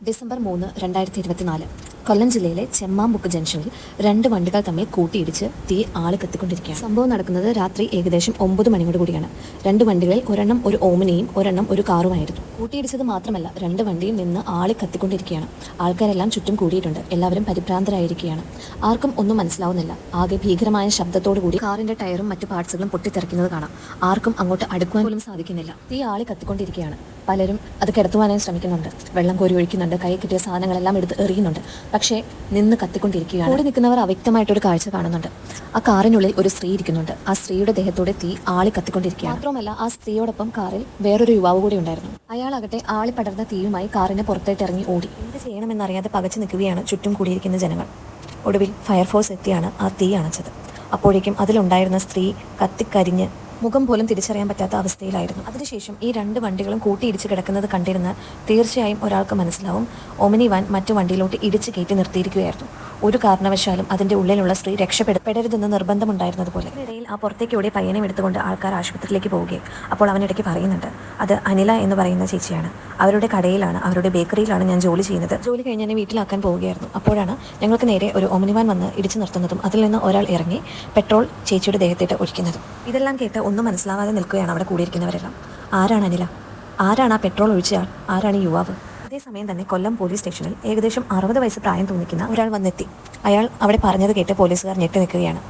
December 3, 2024 കൊല്ലം ജില്ലയിലെ ചെമ്മാമ്പുക്ക് ജംഗ്ഷനിൽ രണ്ട് വണ്ടികൾ തമ്മിൽ കൂട്ടിയിടിച്ച് തീ ആളി കത്തിക്കൊണ്ടിരിക്കുകയാണ്. സംഭവം നടക്കുന്നത് രാത്രി ഏകദേശം 9 മണിയോട് കൂടിയാണ്. രണ്ട് വണ്ടികളിൽ ഒരെണ്ണം ഒരു ഓമിനിയും ഒരെണ്ണം ഒരു കാറുമായിരുന്നു. കൂട്ടിയിടിച്ചത് മാത്രമല്ല, രണ്ട് വണ്ടിയും നിന്ന് ആളി കത്തിക്കൊണ്ടിരിക്കുകയാണ്. ആൾക്കാരെല്ലാം ചുറ്റും കൂടിയിട്ടുണ്ട്. എല്ലാവരും പരിഭ്രാന്തരായിരിക്കുകയാണ്. ആർക്കും ഒന്നും മനസ്സിലാവുന്നില്ല. ആകെ ഭീകരമായ ശബ്ദത്തോടു കൂടി കാറിന്റെ ടയറും മറ്റു പാർട്സുകളും പൊട്ടിത്തെറിക്കുന്നത് കാണാം. ആർക്കും അങ്ങോട്ട് അടുക്കുവാൻ പോലും സാധിക്കുന്നില്ല. തീ ആളി കത്തിക്കൊണ്ടിരിക്കുകയാണ്. പലരും അത് കിടത്തുവാനായി ശ്രമിക്കുന്നുണ്ട്. വെള്ളം കോരി ഒഴിക്കുന്നുണ്ട്. കൈ കിട്ടിയ സാധനങ്ങളെല്ലാം എടുത്ത് എറിയുന്നുണ്ട്. പക്ഷേ നിന്ന് കത്തിക്കൊണ്ടിരിക്കുകയാണ്. കൂടെ നിൽക്കുന്നവർ അവ്യക്തമായിട്ടൊരു കാഴ്ച കാണുന്നുണ്ട്. ആ കാറിനുള്ളിൽ ഒരു സ്ത്രീ ഇരിക്കുന്നുണ്ട്. ആ സ്ത്രീയുടെ ദേഹത്തോടെ തീ ആളി കത്തിക്കൊണ്ടിരിക്കുകയാണ്. മാത്രമല്ല, ആ സ്ത്രീയോടൊപ്പം കാറിൽ വേറൊരു യുവാവ് കൂടി ഉണ്ടായിരുന്നു. അയാളാകട്ടെ ആളി പടർന്ന തീയുമായി കാറിന് പുറത്തേട്ട് ഇറങ്ങി ഓടി. എന്ത് ചെയ്യണമെന്നറിയാതെ പകച്ചു നിൽക്കുകയാണ് ചുറ്റും കൂടിയിരിക്കുന്ന ജനങ്ങൾ. ഒടുവിൽ ഫയർഫോഴ്സ് എത്തിയാണ് ആ തീ അണച്ചത്. അപ്പോഴേക്കും അതിലുണ്ടായിരുന്ന സ്ത്രീ കത്തിക്കരിഞ്ഞ് മുഖം പോലും തിരിച്ചറിയാൻ പറ്റാത്ത അവസ്ഥയിലായിരുന്നു. അതിനുശേഷം ഈ രണ്ട് വണ്ടികളും കൂട്ടിയിടിച്ച് കിടക്കുന്നത് കണ്ടിരുന്ന് തീർച്ചയായും ഒരാൾക്ക് മനസ്സിലാവും, ഒമിനി വാൻ മറ്റു വണ്ടിയിലോട്ട് ഇടിച്ച് കയറ്റി നിർത്തിയിരിക്കുകയായിരുന്നു. ഒരു കാരണവശാലും അതിൻ്റെ ഉള്ളിലുള്ള സ്ത്രീ രക്ഷപ്പെടരുതെന്ന് നിർബന്ധമുണ്ടായിരുന്നതുപോലെ. ഇതിനിടയിൽ ആ പുറത്തേക്ക് ഓടി പയ്യനെ എടുത്തുകൊണ്ട് ആൾക്കാർ ആശുപത്രിയിലേക്ക് പോവുകയും അപ്പോൾ അവനിടയ്ക്ക് പറയുന്നുണ്ട്, അത് അനില എന്ന് പറയുന്ന ചേച്ചിയാണ്. അവരുടെ കടയിലാണ്, അവരുടെ ബേക്കറിയിലാണ് ഞാൻ ജോലി ചെയ്യുന്നത്. ജോലി കഴിഞ്ഞ് എന്നെ വീട്ടിലാക്കാൻ പോവുകയായിരുന്നു. അപ്പോഴാണ് ഞങ്ങൾക്ക് നേരെ ഒരു ഒമിനി വാൻ വന്ന് ഇടിച്ചു നിർത്തുന്നതും അതിൽ നിന്ന് ഒരാൾ ഇറങ്ങി പെട്രോൾ ചേച്ചിയുടെ ദേഹത്തേട്ട് ഒഴിക്കുന്നതും. ഇതെല്ലാം കേട്ട് ഒന്നും മനസ്സിലാവാതെ നിൽക്കുകയാണ് അവിടെ കൂടിയിരിക്കുന്നവരെല്ലാം. ആരാണ് അനില? ആരാണ് ആ പെട്രോൾ ഒഴിച്ചയാൾ? ആരാണ് ഈ യുവാവ്? അതേസമയം തന്നെ കൊല്ലം പോലീസ് സ്റ്റേഷനിൽ ഏകദേശം 60 വയസ്സ് പ്രായം തോന്നിക്കുന്ന ഒരാൾ വന്നെത്തി. അയാൾ അവിടെ പറഞ്ഞത് കേട്ട് പോലീസുകാർ ഞെട്ടി നിൽക്കുകയാണ്.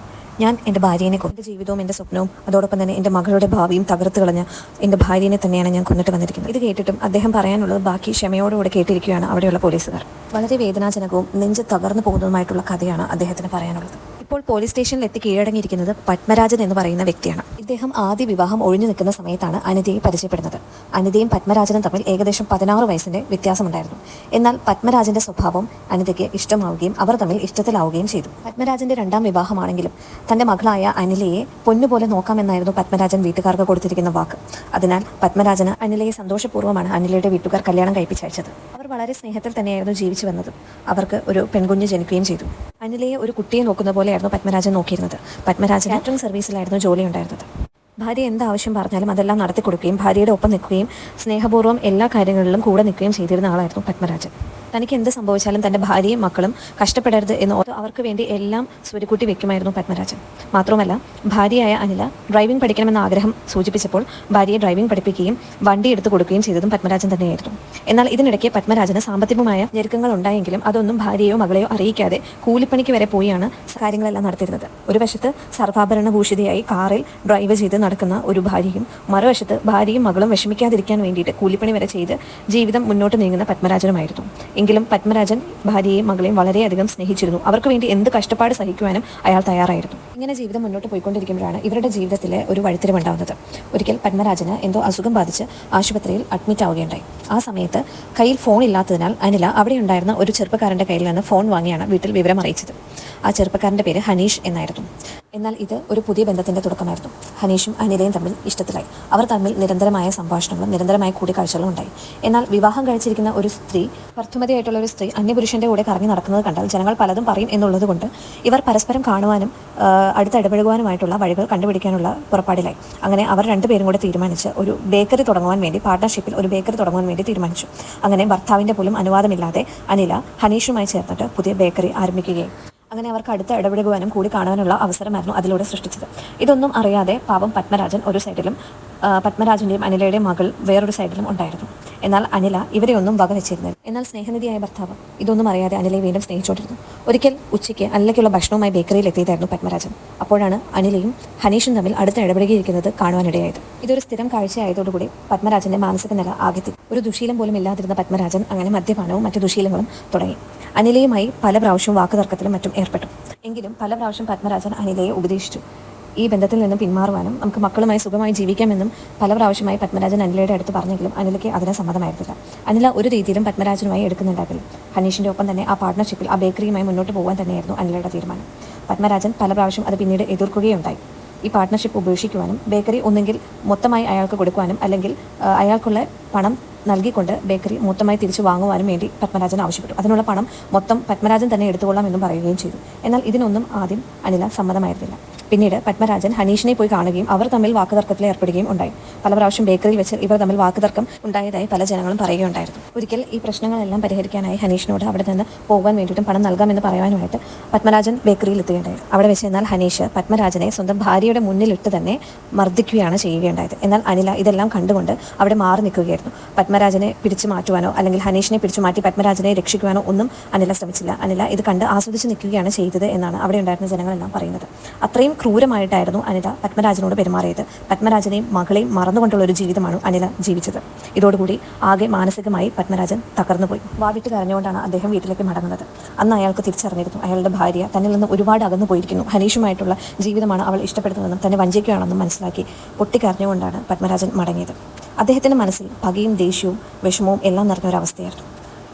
ഞാൻ എൻ്റെ ഭാര്യയെ എൻ്റെ ജീവിതവും എൻ്റെ സ്വപ്നവും അതോടൊപ്പം തന്നെ എൻ്റെ മകളുടെ ഭാവിയും തകർത്ത് കളഞ്ഞ എൻ്റെ ഭാര്യയെ തന്നെയാണ് ഞാൻ കൊന്നിട്ട് വന്നിരിക്കുന്നത്. ഇത് കേട്ടിട്ടും അദ്ദേഹം പറയാനുള്ളത് ബാക്കി ക്ഷമയോടുകൂടെ കേട്ടിരിക്കുകയാണ് അവിടെയുള്ള പോലീസുകാർ. വളരെ വേദനാജനകവും നെഞ്ച് തകർന്നു പോകുന്നതുമായിട്ടുള്ള കഥയാണ് അദ്ദേഹത്തിന് പറയാനുള്ളത്. ഇപ്പോൾ പോലീസ് സ്റ്റേഷനിൽ എത്തി കീഴടങ്ങിയിരിക്കുന്നത് പത്മരാജൻ എന്ന് പറയുന്ന വ്യക്തിയാണ്. ഇദ്ദേഹം ആദ്യ വിവാഹം ഒഴിഞ്ഞു നിൽക്കുന്ന സമയത്താണ് അനിതയെ പരിചയപ്പെടുന്നത്. അനിതയും പത്മരാജനും തമ്മിൽ ഏകദേശം 16 വയസ്സിന്റെ വ്യത്യാസമുണ്ടായിരുന്നു. എന്നാൽ പത്മരാജന്റെ സ്വഭാവം അനിതയ്ക്ക് ഇഷ്ടമാവുകയും അവർ തമ്മിൽ ഇഷ്ടത്തിലാവുകയും ചെയ്തു. പത്മരാജന്റെ രണ്ടാം വിവാഹമാണെങ്കിലും തന്റെ മകളായ അനിലയെ പൊന്നുപോലെ നോക്കാമെന്നായിരുന്നു പത്മരാജൻ വീട്ടുകാർക്ക് കൊടുത്തിരിക്കുന്ന വാക്ക്. അതിനാൽ പത്മരാജന് അനിലയെ സന്തോഷപൂർവ്വമാണ് അനിലയുടെ വീട്ടുകാർ കല്യാണം കഴിപ്പിച്ചയച്ചത്. അവർ വളരെ സ്നേഹത്തിൽ തന്നെയായിരുന്നു ജീവിച്ചു വന്നത്. അവർക്ക് ഒരു പെൺകുഞ്ഞ് ജനിക്കുകയും ചെയ്തു. അനിലയെ ഒരു കുട്ടിയെ നോക്കുന്ന പോലെയായിരുന്നു പത്മരാജൻ നോക്കിയിരുന്നത്. പത്മരാജൻ കാറ്ററിംഗ് സർവീസിലായിരുന്നു ജോലി ഉണ്ടായിരുന്നത്. ഭാര്യ എന്താവശ്യം പറഞ്ഞാലും അതെല്ലാം നടത്തി കൊടുക്കുകയും ഭാര്യയുടെ ഒപ്പം നിൽക്കുകയും സ്നേഹപൂർവ്വം എല്ലാ കാര്യങ്ങളിലും കൂടെ നിൽക്കുകയും ചെയ്തിരുന്ന ആളായിരുന്നു പത്മരാജൻ. തനിക്ക് എന്ത് സംഭവിച്ചാലും തൻ്റെ ഭാര്യയും മക്കളും കഷ്ടപ്പെടരുത് എന്ന് അവർക്ക് വേണ്ടി എല്ലാം സ്വരുക്കൂട്ടി വെക്കുമായിരുന്നു പത്മരാജൻ. മാത്രമല്ല, ഭാര്യയായ അനില ഡ്രൈവിംഗ് പഠിക്കണമെന്ന ആഗ്രഹം സൂചിപ്പിച്ചപ്പോൾ ഭാര്യയെ ഡ്രൈവിംഗ് പഠിപ്പിക്കുകയും വണ്ടി എടുത്തു കൊടുക്കുകയും ചെയ്തതും പത്മരാജൻ തന്നെയായിരുന്നു. എന്നാൽ ഇതിനിടയ്ക്ക് പത്മരാജന് സാമ്പത്തികമായ ഞെരുക്കങ്ങൾ ഉണ്ടായെങ്കിലും അതൊന്നും ഭാര്യയോ മകളെയോ അറിയിക്കാതെ കൂലിപ്പണിക്ക് വരെ പോയാണ് കാര്യങ്ങളെല്ലാം നടത്തിയിരുന്നത്. ഒരു വശത്ത് സർവാഭരണഭൂഷിതയായി കാറിൽ ഡ്രൈവ് ചെയ്ത് നടക്കുന്ന ഒരു ഭാര്യയും മറുവശത്ത് ഭാര്യയും മകളും വിഷമിക്കാതിരിക്കാൻ വേണ്ടിയിട്ട് കൂലിപ്പണി വരെ ചെയ്ത് ജീവിതം മുന്നോട്ട് നീങ്ങുന്ന പത്മരാജനുമായിരുന്നു. എങ്കിലും പത്മരാജൻ ഭാര്യയെയും മകളെയും വളരെയധികം സ്നേഹിച്ചിരുന്നു. അവർക്ക് വേണ്ടി എന്ത് കഷ്ടപ്പാട് സഹിക്കുവാനും അയാൾ തയ്യാറായിരുന്നു. ഇങ്ങനെ ജീവിതം മുന്നോട്ട് പോയിക്കൊണ്ടിരിക്കുമ്പോഴാണ് ഇവരുടെ ജീവിതത്തിലെ ഒരു വഴിത്തിരിവുണ്ടാവുന്നത്. ഒരിക്കൽ പത്മരാജന് എന്തോ അസുഖം ബാധിച്ച് ആശുപത്രിയിൽ അഡ്മിറ്റ് ആവുകയുണ്ടായി. ആ സമയത്ത് കയ്യിൽ ഫോൺ ഇല്ലാത്തതിനാൽ അനില അവിടെ ഉണ്ടായിരുന്ന ഒരു ചെറുപ്പക്കാരൻ്റെ കയ്യിൽ നിന്ന് ഫോൺ വാങ്ങിയാണ് വീട്ടിൽ വിവരം അറിയിച്ചത്. ആ ചെറുപ്പക്കാരൻ്റെ പേര് ഹനീഷ് എന്നായിരുന്നു. എന്നാൽ ഇത് ഒരു പുതിയ ബന്ധത്തിൻ്റെ തുടക്കമായിരുന്നു. ഹനീഷും അനിലയും തമ്മിൽ ഇഷ്ടത്തിലായി. അവർ തമ്മിൽ നിരന്തരമായ സംഭാഷണങ്ങളും നിരന്തരമായ കൂടിക്കാഴ്ചകളും ഉണ്ടായി. എന്നാൽ വിവാഹം കഴിച്ചിരിക്കുന്ന ഒരു സ്ത്രീ, ഭർത്തുമതിയായിട്ടുള്ള ഒരു സ്ത്രീ അന്യപുരുഷൻ്റെ കൂടെ കറങ്ങി നടക്കുന്നത് കണ്ടാൽ ജനങ്ങൾ പലതും പറയും എന്നുള്ളത് കൊണ്ട് ഇവർ പരസ്പരം കാണുവാനും അടുത്ത് ഇടപഴകുവാനുമായിട്ടുള്ള വഴികൾ കണ്ടുപിടിക്കാനുള്ള പുറപ്പാടിലായി. അങ്ങനെ അവർ രണ്ടുപേരും കൂടെ തീരുമാനിച്ച് ഒരു ബേക്കറി തുടങ്ങുവാൻ വേണ്ടി, പാർട്ട്ണർഷിപ്പിൽ ഒരു ബേക്കറി തുടങ്ങുവാൻ വേണ്ടി തീരുമാനിച്ചു. അങ്ങനെ ഭർത്താവിൻ്റെ പോലും അനുവാദമില്ലാതെ അനില ഹനീഷുമായി ചേർന്നിട്ട് പുതിയ ബേക്കറി ആരംഭിക്കുകയും അങ്ങനെ അവർക്ക് അടുത്ത് ഇടപഴകുവാനും കൂടി കാണുവാനുള്ള അവസരമായിരുന്നു അതിലൂടെ സൃഷ്ടിച്ചത്. ഇതൊന്നും അറിയാതെ പാവം പത്മരാജൻ ഒരു സൈഡിലും പത്മരാജൻ്റെയും അനിലയുടെയും മകൾ വേറൊരു സൈഡിലും ഉണ്ടായിരുന്നു. എന്നാൽ അനില ഇവരെയൊന്നും വകവെച്ചിരുന്നില്ല. എന്നാൽ സ്നേഹനിധിയായ ഭർത്താവ് ഇതൊന്നും അറിയാതെ അനിലയെ വീണ്ടും സ്നേഹിച്ചുകൊണ്ടിരുന്നു. ഒരിക്കൽ ഉച്ചയ്ക്ക് അനിലയ്ക്കുള്ള ഭക്ഷണവുമായി ബേക്കറിയിൽ എത്തിയതായിരുന്നു പത്മരാജൻ. അപ്പോഴാണ് അനിലയും ഹനീഷും തമ്മിൽ അടുത്ത് ഇടപഴകിയിരിക്കുന്നത് കാണുവാനിടയായത്. ഇതൊരു സ്ഥിരം കാഴ്ചയായതോടുകൂടി പത്മരാജന്റെ മാനസിക നില ആകെത്തി. ഒരു ദുശീലം പോലും ഇല്ലാതിരുന്ന പത്മരാജൻ അങ്ങനെ മദ്യപാനവും മറ്റു ദുശീലങ്ങളും തുടങ്ങി. അനിലയുമായി പല പ്രാവശ്യവും വാക്കുതർക്കത്തിലും മറ്റും ഏർപ്പെട്ടു. എങ്കിലും പല പ്രാവശ്യം പത്മരാജൻ അനിലയെ ഉപദേശിച്ചു. ഈ ബന്ധത്തിൽ നിന്നും പിന്മാറുവാനും നമുക്ക് മക്കളുമായി സുഖമായി ജീവിക്കാമെന്നും പല പ്രാവശ്യമായി പത്മരാജൻ അനിലയുടെ അടുത്ത് പറഞ്ഞെങ്കിലും അനിലയ്ക്ക് അതിന് സമ്മതമായിരുന്നില്ല. അനില ഒരു രീതിയിലും പത്മരാജനുമായി എടുക്കുന്നുണ്ടാകില്ല. ഹനീഷിൻ്റെ ഒപ്പം തന്നെ ആ പാർട്ട്ണർഷിപ്പിൽ ആ ബേക്കറിയുമായി മുന്നോട്ട് പോകാൻ തന്നെയായിരുന്നു അനിലയുടെ തീരുമാനം. പത്മരാജൻ പല പ്രാവശ്യം അത് പിന്നീട് എതിർക്കുകയുണ്ടായി. ഈ പാർട്ട്ണർഷിപ്പ് ഉപേക്ഷിക്കുവാനും ബേക്കറി ഒന്നെങ്കിൽ മൊത്തമായി അയാൾക്ക് കൊടുക്കുവാനും അല്ലെങ്കിൽ അയാൾക്കുള്ള പണം നൽകിക്കൊണ്ട് ബേക്കറി മൊത്തമായി തിരിച്ചു വാങ്ങുവാനും വേണ്ടി പത്മരാജൻ ആവശ്യപ്പെട്ടു. അതിനുള്ള പണം മൊത്തം പത്മരാജൻ തന്നെ എടുത്തുകൊള്ളാം എന്നും പറയുകയും ചെയ്തു. എന്നാൽ ഇതിനൊന്നും ആദ്യം അനില സമ്മതമായിരുന്നില്ല. പിന്നീട് പത്മരാജൻ ഹനീഷിനെ പോയി കാണുകയും അവർ തമ്മിൽ വാക്കുതർക്കത്തിൽ ഏർപ്പെടുകയും ഉണ്ടായി. പല പ്രാവശ്യം ബേക്കറിയിൽ വെച്ച് ഇവർ തമ്മിൽ വാക്കുതർക്കം ഉണ്ടായതായി പല ജനങ്ങളും പറയുകയുണ്ടായിരുന്നു. ഒരിക്കൽ ഈ പ്രശ്നങ്ങളെല്ലാം പരിഹരിക്കാനായി ഹനീഷിനോട് അവിടെ നിന്ന് പോകാൻ വേണ്ടിയിട്ടും പണം നൽകാമെന്ന് പറയാനുമായിട്ട് പത്മരാജൻ ബേക്കറിയിൽ എത്തുകയുണ്ടായി. അവിടെ വെച്ച് എന്നാൽ ഹനീഷ് പത്മരാജനെ സ്വന്തം ഭാര്യയുടെ മുന്നിലിട്ട് തന്നെ മർദ്ദിക്കുകയാണ് ചെയ്യുകയുണ്ടായത്. എന്നാൽ അനില ഇതെല്ലാം കണ്ടുകൊണ്ട് അവിടെ മാറി നിൽക്കുകയായിരുന്നു. പത്മരാജനെ പിടിച്ചു മാറ്റുവാനോ അല്ലെങ്കിൽ ഹനീഷിനെ പിടിച്ചു മാറ്റി പത്മരാജനെ രക്ഷിക്കുവാനോ ഒന്നും അനില ശ്രമിച്ചില്ല. അനില ഇത് കണ്ട് ആസ്വദിച്ച് നിൽക്കുകയാണ് ചെയ്തത് എന്നാണ് അവിടെ ഉണ്ടായിരുന്ന ജനങ്ങളെല്ലാം പറയുന്നത്. അത്രയും ക്രൂരമായിട്ടായിരുന്നു അനില പത്മരാജനോട് പെരുമാറിയത്. പത്മരാജനെയും മകളെയും മറന്നുകൊണ്ടുള്ള ഒരു ജീവിതമാണ് അനില ജീവിച്ചത്. ഇതോടുകൂടി ആകെ മാനസികമായി പത്മരാജൻ തകർന്നുപോയി. വാവിട്ട് കരഞ്ഞുകൊണ്ടാണ് അദ്ദേഹം വീട്ടിലേക്ക് മടങ്ങുന്നത്. അന്ന് അയാൾക്ക് തിരിച്ചറിഞ്ഞിരുന്നു അയാളുടെ ഭാര്യ തന്നിൽ നിന്ന് ഒരുപാട് അകന്നു പോയിരിക്കുന്നു. ഹനീഷുമായിട്ടുള്ള ജീവിതമാണ് അവൾ ഇഷ്ടപ്പെടുന്നതെന്നും തന്നെ വഞ്ചിക്കുകയാണെന്നും മനസ്സിലാക്കി പൊട്ടിക്കരഞ്ഞുകൊണ്ടാണ് പത്മരാജൻ മടങ്ങിയത്. അദ്ദേഹത്തിൻ്റെ മനസ്സിൽ പകയും ദേഷ്യവും വിഷമവും എല്ലാം നിറഞ്ഞൊരവസ്ഥയായിരുന്നു.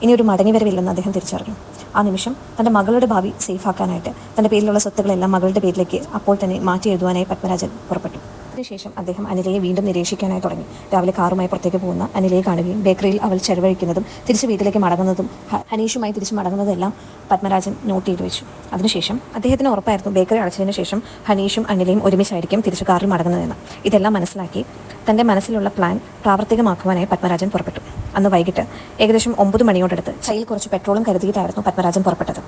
ഇനിയൊരു മടങ്ങിവരവില്ലെന്ന് അദ്ദേഹം തിരിച്ചറിഞ്ഞു. ആ നിമിഷം തൻ്റെ മകളുടെ ഭാവി സേഫാക്കാനായിട്ട് തൻ്റെ പേരിലുള്ള സ്വത്തുക്കളെല്ലാം മകളുടെ പേരിലേക്ക് അപ്പോൾ തന്നെ മാറ്റി എഴുതുവാനായി പത്മരാജൻ പുറപ്പെട്ടു. അതിനുശേഷം അദ്ദേഹം അനിലയെ വീണ്ടും നിരീക്ഷിക്കാനായി തുടങ്ങി. രാവിലെ കാറുമായി പുറത്തേക്ക് പോകുന്ന അനിലയെ കാണുകയും ബേക്കറിയിൽ അവൾ ചെലവഴിക്കുന്നതും തിരിച്ച് വീട്ടിലേക്ക് മടങ്ങുന്നതും ഹനീഷുമായി തിരിച്ച് മടങ്ങുന്നതെല്ലാം പത്മരാജൻ നോട്ട് ചെയ്തു വെച്ചു. അതിനുശേഷം അദ്ദേഹത്തിന് ഉറപ്പായിരുന്നു ബേക്കറി അടച്ചതിന് ശേഷം ഹനീഷും അനിലയും ഒരുമിച്ചായിരിക്കും തിരിച്ച് കാറിൽ മടങ്ങുന്നതെന്ന്. ഇതെല്ലാം മനസ്സിലാക്കി തൻ്റെ മനസ്സിലുള്ള പ്ലാൻ പ്രാവർത്തികമാക്കുവാനായി പത്മരാജൻ പുറപ്പെട്ടു. അന്ന് വൈകിട്ട് ഏകദേശം 9 മണിയോടടുത്ത് കയ്യിൽ കുറച്ച് പെട്രോളും കരുതിയിട്ടായിരുന്നു പത്മരാജൻ പുറപ്പെട്ടത്.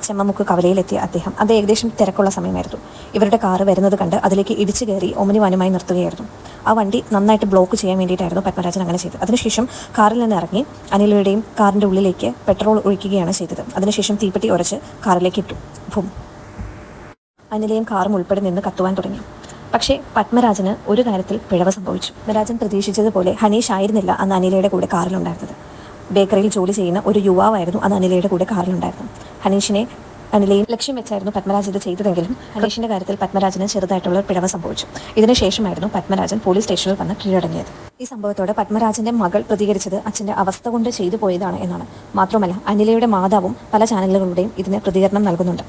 ചെമ്മമുക്ക് കവലയിലെത്തിയ അദ്ദേഹം അത് ഏകദേശം തിരക്കുള്ള സമയമായിരുന്നു. ഇവരുടെ കാറ് വരുന്നത് കണ്ട് അതിലേക്ക് ഇടിച്ചു കയറി ഒമിനി വാനുമായി നിർത്തുകയായിരുന്നു. ആ വണ്ടി നന്നായിട്ട് ബ്ലോക്ക് ചെയ്യാൻ വേണ്ടിയിട്ടായിരുന്നു പത്മരാജൻ അങ്ങനെ ചെയ്തത്. അതിനുശേഷം കാറിൽ നിന്ന് ഇറങ്ങി അനിലയുടെയും കാറിൻ്റെ ഉള്ളിലേക്ക് പെട്രോൾ ഒഴിക്കുകയാണ് ചെയ്തത്. അതിനുശേഷം തീപ്പെട്ടി ഉരച്ച് കാറിലേക്ക് ഇട്ടു. ഭൂം! അനിലയും കാറും ഉൾപ്പെടെ നിന്ന് കത്തുവാൻ തുടങ്ങി. പക്ഷേ പത്മരാജന് ഒരു കാര്യത്തിൽ പിഴവ് സംഭവിച്ചു. പത്മരാജൻ പ്രതീക്ഷിച്ചതുപോലെ ഹനീഷ് ആയിരുന്നില്ല അന്ന് അനിലയുടെ കൂടെ കാറിലുണ്ടായിരുന്നത്. ബേക്കറിയിൽ ജോലി ചെയ്യുന്ന ഒരു യുവാവായിരുന്നു അന്ന് അനിലയുടെ കൂടെ കാറിലുണ്ടായിരുന്നത്. ഹനീഷിനെ അനിലയും ലക്ഷ്യം വെച്ചായിരുന്നു പത്മരാജ് ഇത് ചെയ്തതെങ്കിലും ഹനീഷിൻ്റെ കാര്യത്തിൽ പത്മരാജന് ചെറുതായിട്ടുള്ള പിഴവ് സംഭവിച്ചു. ഇതിനുശേഷമായിരുന്നു പത്മരാജൻ പോലീസ് സ്റ്റേഷനിൽ വന്ന് കീഴടങ്ങിയത്. ഈ സംഭവത്തോടെ പത്മരാജന്റെ മകൾ പ്രതികരിച്ചത് അച്ഛൻ്റെ അവസ്ഥ കൊണ്ട് ചെയ്തു പോയതാണ് എന്നാണ്. മാത്രമല്ല അനിലയുടെ മാതാവും പല ചാനലുകളുടെയും ഇതിന് പ്രതികരണം നൽകുന്നുണ്ട്.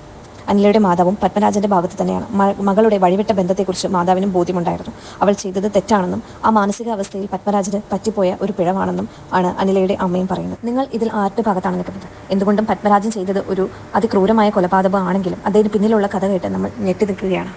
അനിലയുടെ മാതാവും പത്മരാജന്റെ ഭാഗത്ത് തന്നെയാണ്. മകളുടെ വഴിവിട്ട ബന്ധത്തെക്കുറിച്ച് മാതാവിനും ബോധ്യമുണ്ടായിരുന്നു. അവൾ ചെയ്തത് തെറ്റാണെന്നും ആ മാനസികാവസ്ഥയിൽ പത്മരാജന് പറ്റിപ്പോയ ഒരു പിഴവാണെന്നും ആണ് അനിലയുടെ അമ്മയും പറയുന്നത്. നിങ്ങൾ ഇതിൽ ആരുടെ ഭാഗത്താണ് നിൽക്കുന്നത്? എന്തുകൊണ്ടും പത്മരാജൻ ചെയ്തത് ഒരു അതിക്രൂരമായ കൊലപാതകമാണെങ്കിലും അതിന് പിന്നിലുള്ള കഥ കേട്ട് നമ്മൾ ഞെട്ടി നിൽക്കുകയാണ്.